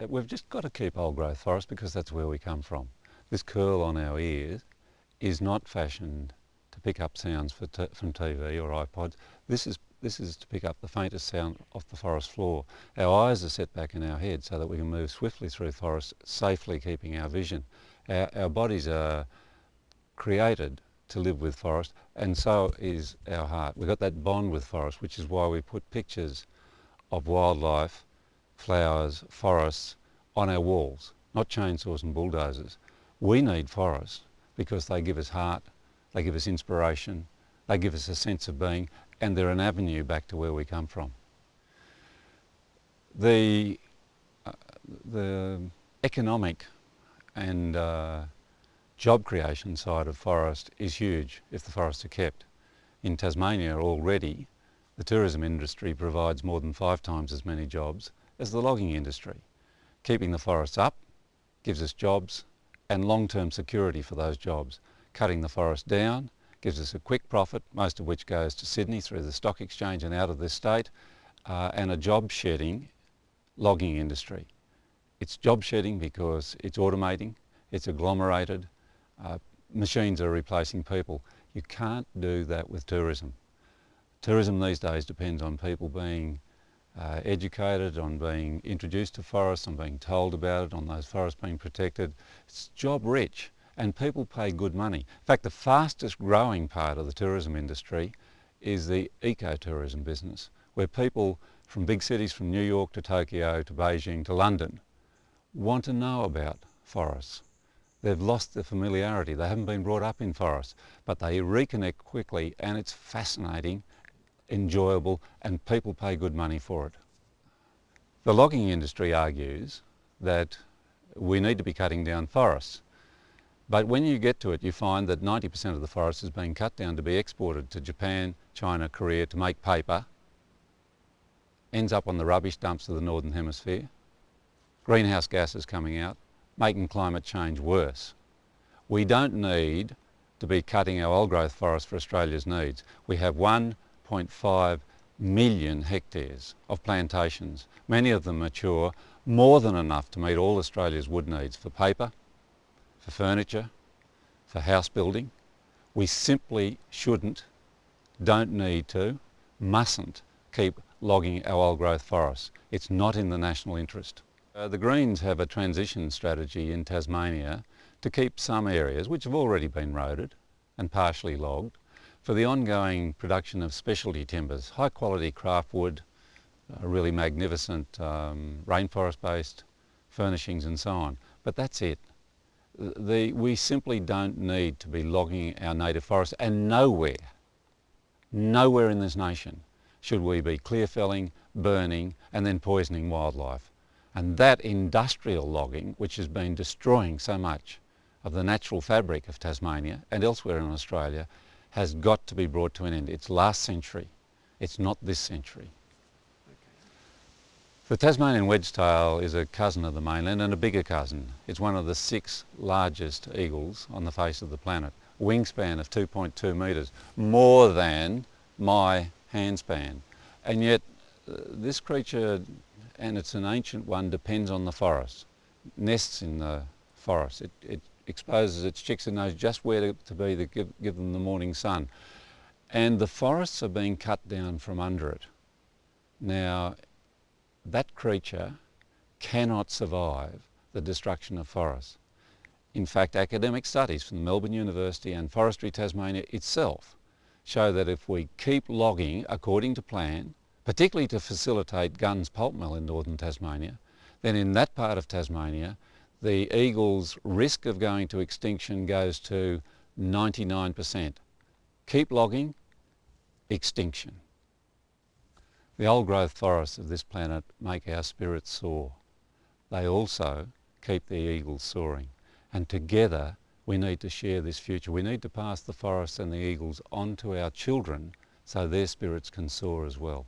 we've just got to keep old growth forest because that's where we come from. This curl on our ears is not fashioned to pick up sounds from TV or iPods. This is to pick up the faintest sound off the forest floor. Our eyes are set back in our head so that we can move swiftly through forest, safely keeping our vision. Our bodies are created to live with forest, and so is our heart. We've got that bond with forest, which is why we put pictures of wildlife, flowers, forests on our walls, not chainsaws and bulldozers. We need forests because they give us heart, they give us inspiration, they give us a sense of being, and they're an avenue back to where we come from. The economic and job creation side of forest is huge if the forests are kept. In Tasmania already, the tourism industry provides more than 5 times as many jobs as the logging industry. Keeping the forests up gives us jobs and long-term security for those jobs. Cutting the forest down gives us a quick profit, most of which goes to Sydney through the stock exchange and out of this state, and a job-shedding logging industry. It's job shedding because it's automating, it's agglomerated, machines are replacing people. You can't do that with tourism. Tourism these days depends on people being educated, on being introduced to forests, on being told about it, on those forests being protected. It's job rich and people pay good money. In fact, the fastest growing part of the tourism industry is the ecotourism business, where people from big cities, from New York to Tokyo to Beijing to London, want to know about forests. They've lost their familiarity, they haven't been brought up in forests, but they reconnect quickly and it's fascinating, enjoyable, and people pay good money for it. The logging industry argues that we need to be cutting down forests, but when you get to it you find that 90% of the forest is being cut down to be exported to Japan, China, Korea to make paper, ends up on the rubbish dumps of the Northern Hemisphere, greenhouse gases coming out, making climate change worse. We don't need to be cutting our old growth forest for Australia's needs. We have 1.5 million hectares of plantations, many of them mature, more than enough to meet all Australia's wood needs for paper, for furniture, for house building. We simply shouldn't, don't need to, mustn't keep logging our old growth forests. It's not in the national interest. The Greens have a transition strategy in Tasmania to keep some areas, which have already been roaded and partially logged, for the ongoing production of specialty timbers, high quality craft wood, really magnificent rainforest-based furnishings and so on. But that's it. We simply don't need to be logging our native forests, and nowhere in this nation should we be clear felling, burning and then poisoning wildlife. And that industrial logging, which has been destroying so much of the natural fabric of Tasmania and elsewhere in Australia, has got to be brought to an end. It's last century, it's not this century. The Tasmanian wedge-tail is a cousin of the mainland and a bigger cousin. It's one of the 6 largest eagles on the face of the planet. A wingspan of 2.2 metres, more than my handspan. And yet this creature, and it's an ancient one, depends on the forest, nests in the forest. It exposes its chicks and knows just where to be to give them the morning sun. And the forests are being cut down from under it. Now, that creature cannot survive the destruction of forests. In fact, academic studies from Melbourne University and Forestry Tasmania itself show that if we keep logging according to plan, particularly to facilitate Gunn's pulp mill in northern Tasmania, then in that part of Tasmania the eagle's risk of going to extinction goes to 99%. Keep logging, extinction. The old growth forests of this planet make our spirits soar. They also keep the eagles soaring, and together we need to share this future. We need to pass the forests and the eagles on to our children so their spirits can soar as well.